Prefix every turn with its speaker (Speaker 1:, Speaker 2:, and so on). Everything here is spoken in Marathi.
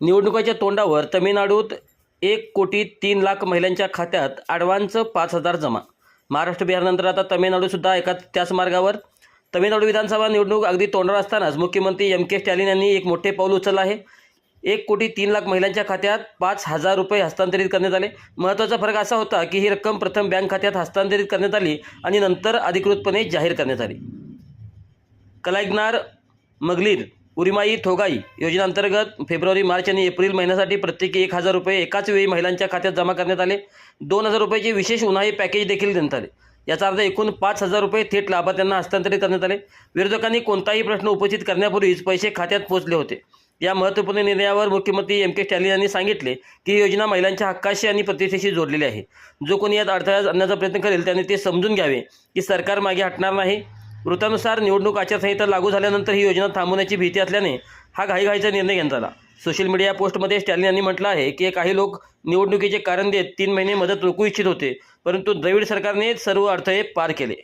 Speaker 1: निवडणुकीच्या तोंडावर तमिळनाडूत 1,03,00,000 महिलांच्या खात्यात ॲडव्हान्स 5,000 जमा. महाराष्ट्र बिहारनंतर आता तमिळनाडूसुद्धा एका त्याच मार्गावर. तमिळनाडू विधानसभा निवडणूक अगदी तोंडावर असतानाच मुख्यमंत्री M.K. स्टॅलिन यांनी एक मोठे पाऊल उचललं आहे. 1,03,00,000 महिलांच्या खात्यात 5,000 रुपये हस्तांतरित करण्यात आले. महत्त्वाचा फरक असा होता की ही रक्कम प्रथम बँक खात्यात हस्तांतरित करण्यात आली आणि नंतर अधिकृतपणे जाहीर करण्यात आली. कलाईग्नार मगलीर उरिमाई थोगाई योजनेअंतर्गत फेब्रुवारी, मार्च आणि एप्रिल महिन्यासाठी प्रत्येकी 1,000 रुपये एकाच वेळी महिलांच्या खात्यात जमा करण्यात आले. 2,000 रुपयाचे विशेष उन्हाळी पॅकेज देखील देण्यात आले. याचा अर्थ एकूण 5,000 रुपये थेट लाभार्थ्यांना हस्तांतरित करण्यात आले. विरोधकांनी कोणताही प्रश्न उपस्थित करण्यापूर्वीच पैसे खात्यात पोहोचले होते. या महत्त्वपूर्ण निर्णयावर मुख्यमंत्री M.K. स्टॅलिन यांनी सांगितले की ही योजना महिलांच्या हक्काशी आणि प्रतिष्ठेशी जोडलेली आहे. जो कोणी यात अडथळा आणण्याचा प्रयत्न करेल त्याने ते समजून घ्यावे की सरकार मागे हटणार नाही. वृत्तानुसार निवडणूक आचारसंहिता लागू झाल्यानंतर ही योजना थांबवण्याची भीती असल्याने हा घाईघाईचा निर्णय घेण्यात आला. सोशल मीडिया पोस्टमध्ये स्टॅलिन यांनी म्हटलं आहे की काही लोक निवडणुकीचे कारण देत 3 महिने मदत रोखू इच्छित होते, परंतु द्रविड सरकारने सर्व अडथळे पार केले.